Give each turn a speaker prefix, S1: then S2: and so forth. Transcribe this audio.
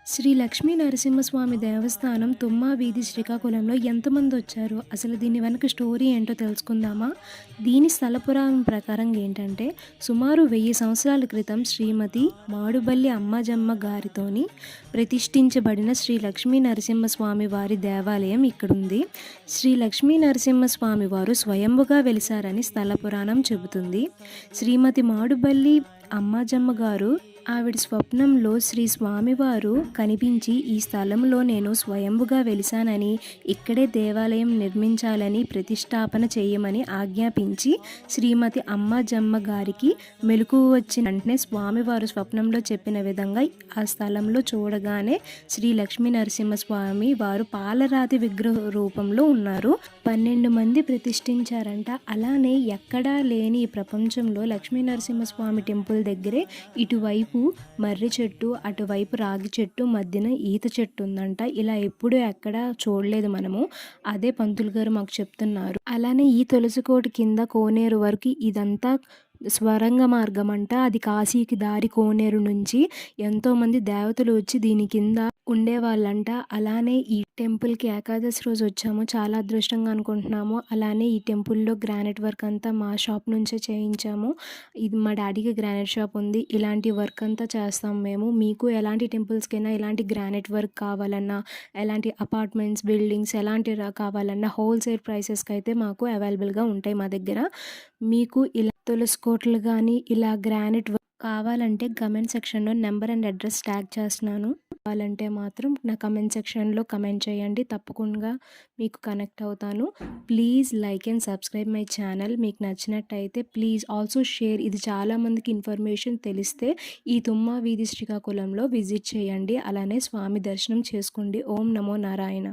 S1: శ్రీ లక్ష్మీ నరసింహస్వామి దేవస్థానం తుమ్మా వీధి శ్రీకాకుళంలో ఎంతమందొచ్చారు? అసలు దీని వెనక స్టోరీ ఏంటో తెలుసుకుందామా? దీని స్థల పురాణం ప్రకారం ఏంటంటే, సుమారు 1000 సంవత్సరాల క్రితం శ్రీమతి మాడుబల్లి అమ్మాజమ్మ గారితోని ప్రతిష్ఠించబడిన శ్రీ లక్ష్మీ నరసింహస్వామి వారి దేవాలయం ఇక్కడుంది. శ్రీ లక్ష్మీ నరసింహస్వామి వారు స్వయంభుగా వెలిసారని స్థల పురాణం చెబుతుంది. శ్రీమతి మాడుబల్లి అమ్మాజమ్మ గారు ఆవిడ స్వప్నంలో శ్రీ స్వామివారు కనిపించి ఈ స్థలంలో నేను స్వయంభుగా వెలిసానని, ఇక్కడే దేవాలయం నిర్మించాలని ప్రతిష్టాపన చేయమని ఆజ్ఞాపించి శ్రీమతి అమ్మాజమ్మ గారికి మెలకువ వచ్చిన వెంటనే స్వామివారు స్వప్నంలో చెప్పిన విధంగా ఆ స్థలంలో చూడగానే శ్రీ లక్ష్మీ నరసింహస్వామి వారు పాలరాతి విగ్రహ రూపంలో ఉన్నారు. 12 మంది ప్రతిష్ఠించారంట. అలానే ఎక్కడా లేని ఈ ప్రపంచంలో లక్ష్మీ నరసింహస్వామి టెంపుల్ దగ్గరే ఇటువైపు మర్రి చెట్టు, అటువైపు రాగి చెట్టు, మధ్యన ఈత చెట్టు ఉందంట. ఇలా ఎప్పుడూ ఎక్కడా చూడలేదు మనము. అదే పంతులు గారు మాకు చెప్తున్నారు. అలానే ఈ తులసికోట కింద కోనేరు వరకు ఇదంతా స్వరంగ మార్గం అంట. అది కాశీకి దారి. కోనేరు నుంచి ఎంతోమంది దేవతలు వచ్చి దీని కింద ఉండేవాళ్ళంట. అలానే ఈ టెంపుల్కి ఏకాదశి రోజు వచ్చాము. చాలా అదృష్టంగా అనుకుంటున్నాము. అలానే ఈ టెంపుల్లో గ్రానైట్ వర్క్ అంతా మా షాప్ నుంచే చేయించాము. ఇది మా డాడీకి గ్రానైట్ షాప్ ఉంది. ఇలాంటి వర్క్ అంతా చేస్తాం మేము. మీకు ఎలాంటి టెంపుల్స్కైనా ఇలాంటి గ్రానైట్ వర్క్ కావాలన్నా, ఎలాంటి అపార్ట్మెంట్స్, బిల్డింగ్స్ ఎలాంటి కావాలన్నా హోల్సేల్ ప్రైసెస్కి అయితే మాకు అవైలబుల్గా ఉంటాయి మా దగ్గర. మీకు ఇలా తులసికోటలు కానీ ఇలా గ్రానైట్ వర్క్ కావాలంటే కమెంట్ సెక్షన్లో నెంబర్ అండ్ అడ్రస్ ట్యాగ్ చేస్తున్నాను. కావాలంటే మాత్రం నా కమెంట్ సెక్షన్లో కమెంట్ చేయండి. తప్పకుండా మీకు కనెక్ట్ అవుతాను. Please like and subscribe my channel. మీకు నచ్చినట్టయితే ప్లీజ్ ఆల్సో షేర్. ఇది చాలామందికి ఇన్ఫర్మేషన్ తెలిస్తే ఈ తుమ్మా వీధి శ్రీకాకుళంలో విజిట్ చేయండి. అలానే స్వామి దర్శనం చేసుకోండి. ఓం నమో నారాయణ.